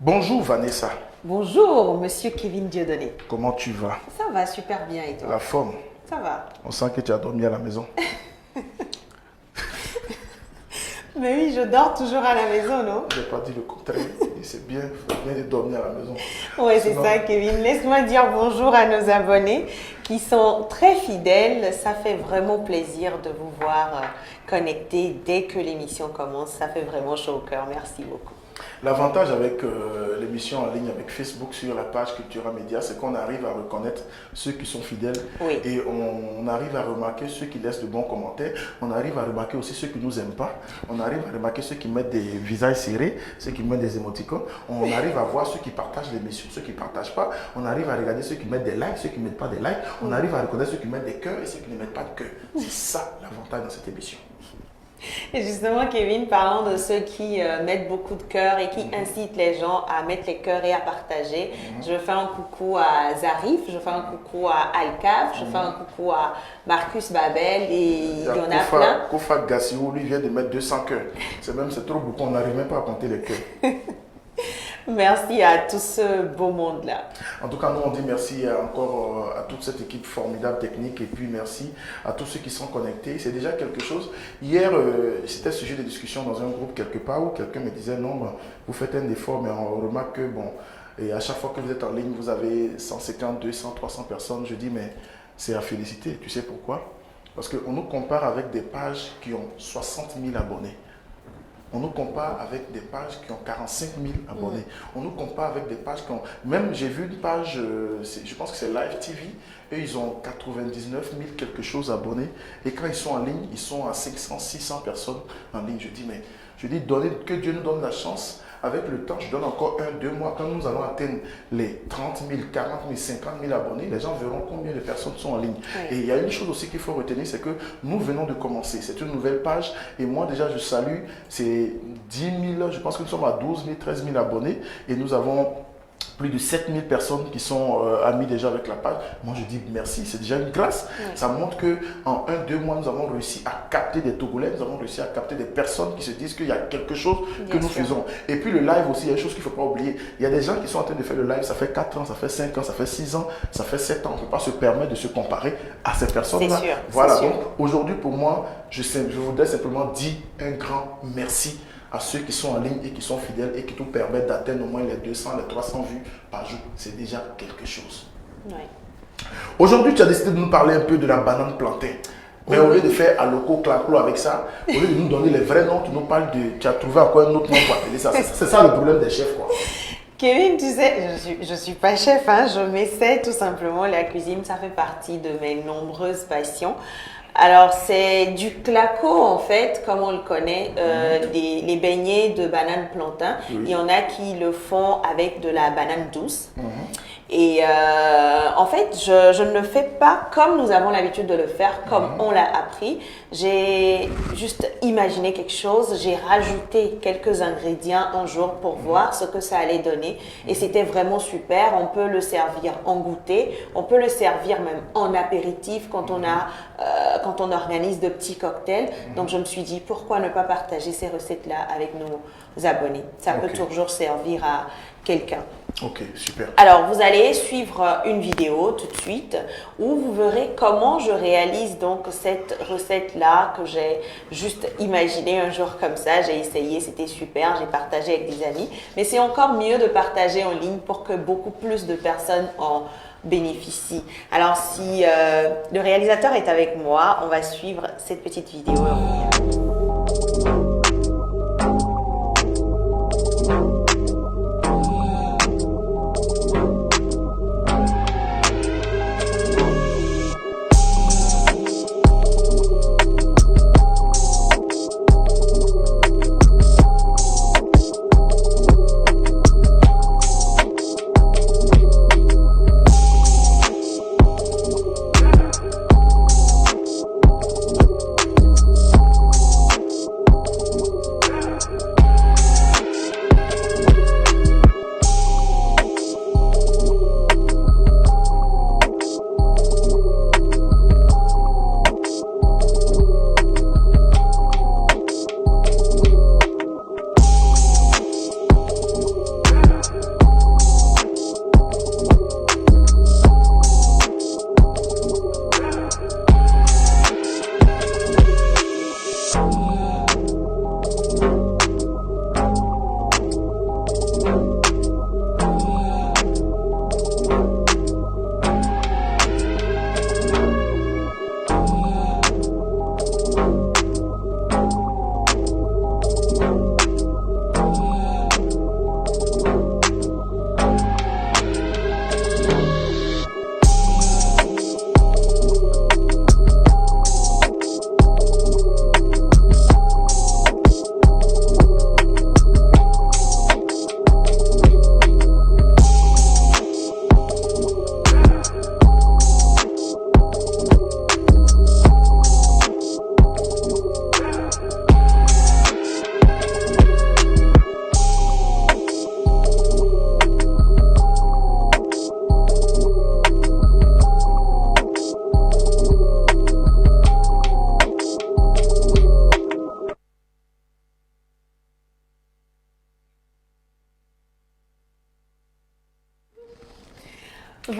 Bonjour Vanessa, Bonjour, monsieur Kevin Dieudonné. comment tu vas? Ça va super bien et toi? La forme? Ça va. On sent que tu as dormi à la maison. Mais oui, je dors toujours à la maison, non? Je n'ai pas dit le contraire. C'est bien de dormir à la maison. Oui, c'est ça, Kevin. Laisse-moi dire bonjour à nos abonnés qui sont très fidèles. Ça fait vraiment plaisir de vous voir connectés dès que l'émission commence. Ça fait vraiment chaud au cœur. Merci beaucoup. L'avantage avec l'émission en ligne avec Facebook sur la page Cultura Média, c'est qu'on arrive à reconnaître ceux qui sont fidèles. Oui. Et on arrive à remarquer ceux qui laissent de bons commentaires. On arrive à remarquer aussi ceux qui ne nous aiment pas. On arrive à remarquer ceux qui mettent des visages serrés, ceux qui mettent des émoticônes. On arrive à voir ceux qui partagent l'émission, ceux qui ne partagent pas. On arrive à regarder ceux qui mettent des likes, ceux qui ne mettent pas des likes. On arrive à reconnaître ceux qui mettent des cœurs et ceux qui ne mettent pas de cœur. C'est ça l'avantage dans cette émission. Et justement, Kevin, parlant de ceux qui mettent beaucoup de cœur et qui incitent les gens à mettre les cœurs et à partager, je fais un coucou à Zarif, je fais un coucou à Alcaf, je fais un coucou à Marcus Babel et il y en a plein. Kofa Gassiou, lui, vient de mettre 200 cœurs. C'est trop beaucoup, on n'arrive même pas à compter les cœurs. Merci à tout ce beau monde-là. En tout cas, nous, on dit merci encore à toute cette équipe formidable technique et puis merci à tous ceux qui sont connectés. C'est déjà quelque chose. Hier, c'était sujet de discussion dans un groupe quelque part où quelqu'un me disait non, vous faites un effort, mais on remarque que bon, et à chaque fois que vous êtes en ligne, vous avez 150, 200, 300 personnes. Je dis, mais c'est à féliciter. Tu sais pourquoi? Parce qu'on nous compare avec des pages qui ont 60 000 abonnés. On nous compare avec des pages qui ont 45 000 abonnés. On nous compare avec des pages qui ont... Même j'ai vu une page, je pense que c'est Live TV, eux ils ont 99 000 quelque chose abonnés. Et quand ils sont en ligne, ils sont à 500, 600 personnes en ligne. Je dis, que Dieu nous donne la chance. Avec le temps, je donne encore 1-2 mois. Quand nous allons atteindre les 30 000, 40 000, 50 000 abonnés, les gens verront combien de personnes sont en ligne. Oui. Et il y a une chose aussi qu'il faut retenir, c'est que nous venons de commencer. C'est une nouvelle page. Et moi, déjà, je salue. C'est 10 000, je pense que nous sommes à 12 000, 13 000 abonnés. Et nous avons plus de 7000 personnes qui sont amies déjà avec la page. Moi, je dis merci, c'est déjà une grâce. Oui. Ça montre qu'en 1-2 mois, nous avons réussi à capter des Togolais, nous avons réussi à capter des personnes qui se disent qu'il y a quelque chose que nous faisons. Et puis le live aussi, il y a une chose qu'il ne faut pas oublier. Il y a des gens qui sont en train de faire le live, ça fait 4 ans, ça fait 5 ans, ça fait 6 ans, ça fait 7 ans. On ne peut pas se permettre de se comparer à ces personnes-là. C'est sûr. Voilà, donc aujourd'hui, pour moi, je voudrais simplement dire un grand merci à ceux qui sont en ligne et qui sont fidèles et qui nous permettent d'atteindre au moins les 200, les 300 vues par jour. C'est déjà quelque chose. Oui. Aujourd'hui, tu as décidé de nous parler un peu de la banane plantain. Mais au lieu de faire Aloko Claclo avec ça, au lieu de nous donner les vrais noms, tu nous parles de... Tu as trouvé encore un autre nom pour appeler ça. C'est ça le problème des chefs, quoi. Kevin, tu sais, je suis pas chef, hein, je m'essaie tout simplement. La cuisine, ça fait partie de mes nombreuses passions. Alors, c'est du claco, en fait, comme on le connaît, les beignets de banane plantain. Oui. Il y en a qui le font avec de la banane douce. Et en fait, je ne le fais pas comme nous avons l'habitude de le faire, comme on l'a appris. J'ai juste imaginé quelque chose, j'ai rajouté quelques ingrédients un jour pour voir ce que ça allait donner. Et c'était vraiment super. On peut le servir en goûter, on peut le servir même en apéritif quand on organise de petits cocktails. Donc, je me suis dit, pourquoi ne pas partager ces recettes-là avec nos abonnés? Ça peut toujours servir à quelqu'un. Ok, super. Alors, vous allez suivre une vidéo tout de suite où vous verrez comment je réalise donc cette recette-là que j'ai juste imaginée un jour comme ça. J'ai essayé, c'était super, j'ai partagé avec des amis. Mais c'est encore mieux de partager en ligne pour que beaucoup plus de personnes en bénéficient. Alors, si le réalisateur est avec moi, on va suivre cette petite vidéo.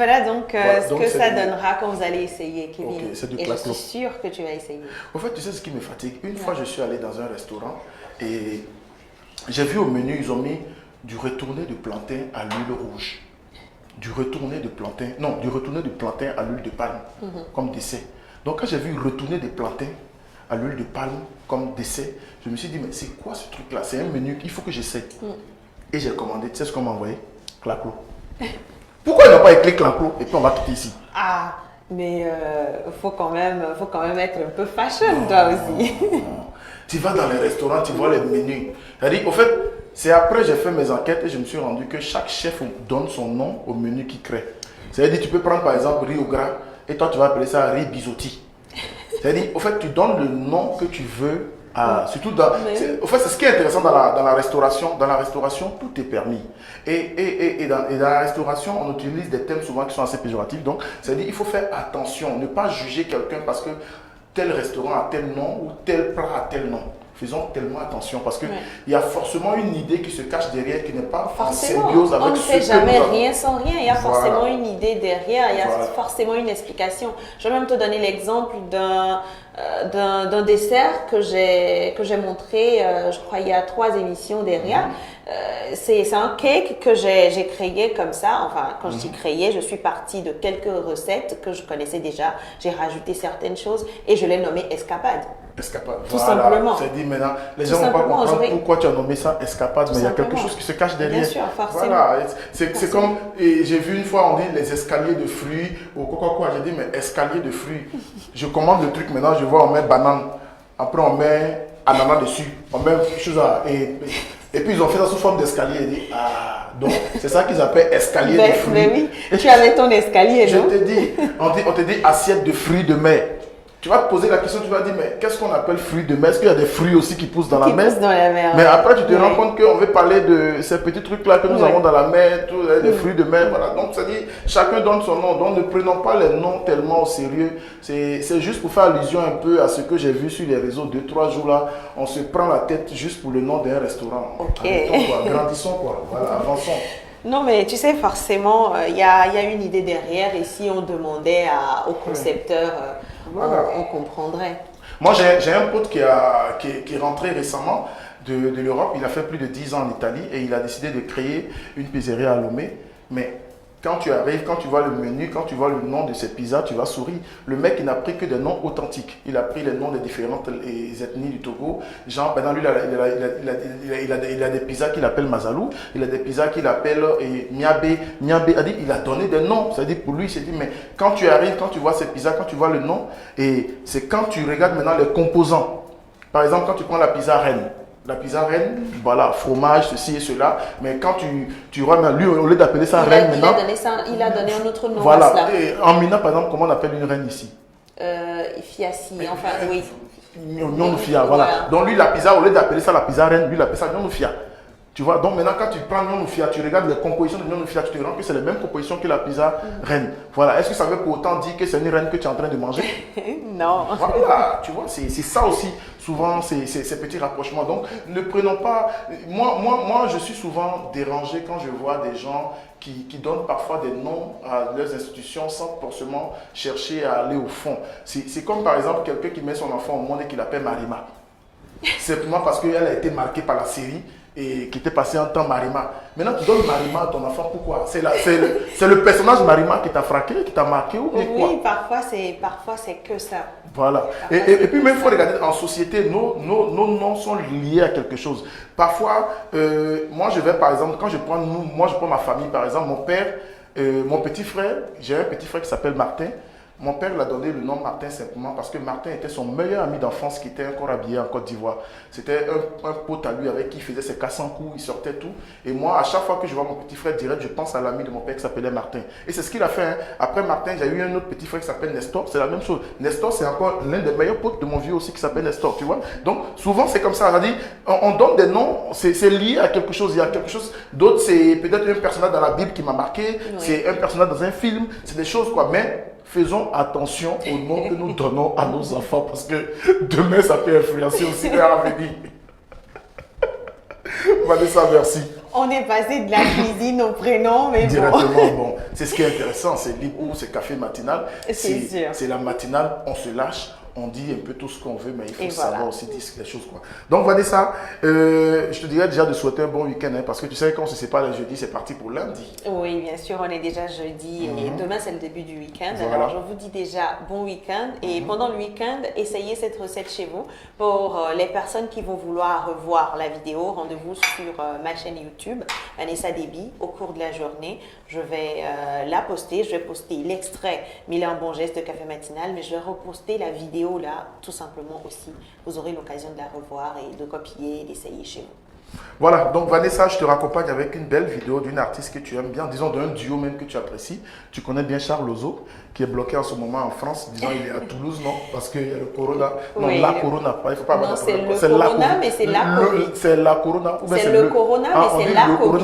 voilà donc Voilà, ce donc que c'est ça du- donnera quand vous allez essayer, Kevin. Ok, c'est du Et je claquement. suis sûre que tu vas essayer. En fait, tu sais ce qui me fatigue? Une fois, je suis allé dans un restaurant et j'ai vu au menu, ils ont mis du retourné de plantain à l'huile rouge. Du retourné de plantain, non, du retourné de plantain à l'huile de palme, comme dessert. Donc, quand j'ai vu retourné de plantain à l'huile de palme comme dessert, je me suis dit, mais c'est quoi ce truc-là? C'est un menu, il faut que j'essaie. Et j'ai commandé, tu sais ce qu'on m'a envoyé? Claclo. Pourquoi ils n'ont pas écrit Claclo et puis on va quitter ici? Ah, mais faut quand même être un peu fashion, toi aussi. Tu vas dans les restaurants, tu vois les menus. C'est-à-dire, au fait, c'est après j'ai fait mes enquêtes et je me suis rendu que chaque chef donne son nom au menu qu'il crée. C'est-à-dire, tu peux prendre par exemple riz au gras et toi tu vas appeler ça riz bisotti. C'est-à-dire, au fait, tu donnes le nom que tu veux. Surtout dans, au fait, c'est ce qui est intéressant dans la restauration. Dans la restauration, tout est permis. Et dans la restauration, on utilise des termes souvent qui sont assez péjoratifs. Donc, c'est-à-dire, il faut faire attention, ne pas juger quelqu'un parce que tel restaurant a tel nom ou tel plat a tel nom. Faisons tellement attention parce qu'il y a forcément une idée qui se cache derrière qui n'est pas en symbiose avec on ne ce fait que jamais nous avons. rien sans rien. Il y a forcément Voilà. une idée derrière, il y a Voilà. forcément une explication. Je vais même te donner l'exemple d'un dessert que j'ai montré, je crois, il y a 3 émissions derrière. C'est un cake que j'ai créé comme ça. Enfin, quand je dis créé, je suis partie de quelques recettes que je connaissais déjà. J'ai rajouté certaines choses et je l'ai nommé escapade. Escapade. Tout Voilà. simplement. C'est dit maintenant, les Tout gens ne vont pas simplement, comprendre j'aurais- pourquoi tu as nommé ça escapade, mais il y a quelque simplement. chose qui se cache derrière. Bien sûr, forcément. Voilà. C'est comme, et j'ai vu une fois, on dit les escaliers de fruits, ou quoi. J'ai dit, mais escalier de fruits. Je commande le truc maintenant, je vois, on met banane. Après, on met ananas dessus. On met chose à. Et puis, ils ont fait ça sous forme d'escalier. Ils disent, donc, c'est ça qu'ils appellent escalier de fruits. Mais oui, tu avais ton escalier, Je non? te dis, on te dit assiette de fruits de mer. Tu vas te poser la question, tu vas dire, mais qu'est-ce qu'on appelle fruits de mer? Est-ce qu'il y a des fruits aussi qui poussent dans la mer? Pousse dans la mer. Mais après, tu te Oui. rends compte qu'on veut parler de ces petits trucs-là que nous Oui. avons dans la mer, des fruits de mer. Voilà. Donc, ça dit, chacun donne son nom. Donc, ne prenons pas les noms tellement au sérieux. C'est juste pour faire allusion un peu à ce que j'ai vu sur les réseaux 2-3 jours là. On se prend la tête juste pour le nom d'un restaurant. Ok. Arrêtons, quoi. Grandissons, quoi. Voilà, avançons. Non, mais tu sais, forcément, il y a une idée derrière et si on demandait au concepteur, Voilà. on comprendrait. Moi, j'ai un pote qui est rentré récemment de l'Europe. Il a fait plus de 10 ans en Italie et il a décidé de créer une pizzeria à Lomé. Mais quand tu arrives, quand tu vois le menu, quand tu vois le nom de ces pizzas, tu vas sourire. Le mec, il n'a pris que des noms authentiques. Il a pris les noms des différentes ethnies du Togo. Genre, maintenant, lui, il a des pizzas qu'il appelle Mazalou. Il a des pizzas qu'il appelle Miabe. Miabe, il a donné des noms. C'est-à-dire, pour lui, il s'est dit, mais quand tu arrives, quand tu vois ces pizzas, quand tu vois le nom, et c'est quand tu regardes maintenant les composants. Par exemple, quand tu prends la pizza reine. La pizza reine, voilà, fromage, ceci et cela. Mais quand tu vois, lui, au lieu d'appeler ça reine maintenant. Il a donné un autre nom à Voilà. cela. Et en Mina, par exemple, comment on appelle une reine ici? Fiassi, enfin, oui. Nyonoufia, voilà. Donc lui, la pizza, au lieu d'appeler ça la pizza reine, lui, il appelle ça Nyonoufia. Tu vois, donc maintenant, quand tu prends Nyonoufia, tu regardes les compositions de Nyonoufia, tu te rends compte que c'est les mêmes compositions que la pizza reine. Voilà. Est-ce que ça veut pour autant dire que c'est une reine que tu es en train de manger? Non. Voilà, tu vois, c'est ça aussi, souvent, ces petits rapprochements. Donc, ne prenons pas... Moi, je suis souvent dérangé quand je vois des gens qui donnent parfois des noms à leurs institutions sans forcément chercher à aller au fond. C'est comme, par exemple, quelqu'un qui met son enfant au monde et qui l'appelle Marima. Simplement parce qu'elle a été marquée par la série et qui était passée en temps Marima. Maintenant, tu donnes Marima à ton enfant, pourquoi? C'est le personnage Marima qui t'a frappé, qui t'a marqué ou bien quoi? Oui, parfois c'est que ça. Voilà. Et puis même, il faut regarder en société, nos noms sont liés à quelque chose. Parfois, moi je vais par exemple, quand je prends ma famille par exemple, mon père, mon petit frère, j'ai un petit frère qui s'appelle Martin. Mon père l'a donné le nom Martin simplement parce que Martin était son meilleur ami d'enfance qui était encore habillé en Côte d'Ivoire. C'était un pote à lui avec qui il faisait ses cassants coups, il sortait tout. Et moi, à chaque fois que je vois mon petit frère direct, je pense à l'ami de mon père qui s'appelait Martin. Et c'est ce qu'il a fait. Hein. Après Martin, j'ai eu un autre petit frère qui s'appelle Nestor. C'est la même chose. Nestor, c'est encore l'un des meilleurs potes de mon vieux aussi qui s'appelle Nestor, tu vois. Donc, souvent, c'est comme ça. C'est-à-dire, on donne des noms, c'est lié à quelque chose. Il y a quelque chose d'autre. C'est peut-être un personnage dans la Bible qui m'a marqué. Oui. C'est un personnage dans un film. C'est des choses, quoi. Mais faisons attention aux noms que nous donnons à nos enfants parce que demain, ça peut influencer aussi leur avenir. Vanessa, merci. On est passé de la cuisine au prénom, mais Directement, bon. C'est ce qui est intéressant, c'est libre, c'est café matinal. C'est sûr. C'est la matinale, on se lâche. On dit un peu tout ce qu'on veut, mais il faut savoir voilà. aussi dire les choses, quoi. Donc, Vanessa, je te dirais déjà de souhaiter un bon week-end, hein, parce que tu sais, quand on se sépare le jeudi, c'est parti pour lundi. Oui, bien sûr, on est déjà jeudi et demain, c'est le début du week-end. Voilà. Alors, je vous dis déjà bon week-end. Et pendant le week-end, essayez cette recette chez vous. Pour les personnes qui vont vouloir revoir la vidéo, rendez-vous sur ma chaîne YouTube, Vanessa Déby. Au cours de la journée, je vais la poster. Je vais poster l'extrait Mille et un bons gestes de café matinal, mais je vais reposter la vidéo là, tout simplement aussi. Vous aurez l'occasion de la revoir et de copier et d'essayer chez vous. Voilà, donc Vanessa, je te raccompagne avec une belle vidéo d'une artiste que tu aimes bien, disons d'un duo même que tu apprécies. Tu connais bien Charles Ozo, qui est bloqué en ce moment en France. Disons, il est à Toulouse, non? Parce qu'il y a le corona. Non, oui, la corona, il ne faut pas non, c'est le corona, mais c'est la Covid. C'est la corona. C'est le corona, mais c'est la Covid.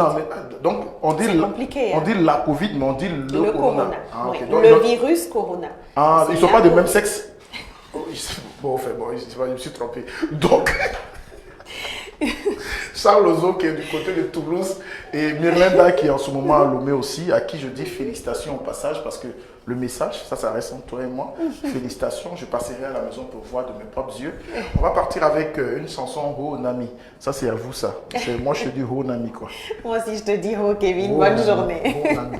Donc, on dit, compliqué, on dit la Covid, mais on dit le corona. Ah, oui. okay. Donc, le virus corona. Ah, ils ne sont pas de même sexe. Bon, enfin, bon, je me suis trompé. Donc, Charles Ozo qui est du côté de Toulouse et Myrlinda qui est en ce moment à Lomé aussi, à qui je dis félicitations au passage parce que le message, ça reste entre toi et moi. Félicitations, je passerai à la maison pour voir de mes propres yeux. On va partir avec une chanson Ho Nami. Ça, c'est à vous, ça. Moi, je te dis Ho Nami, quoi. Moi aussi, je te dis Ho Kevin, bonne journée. Ho Nami.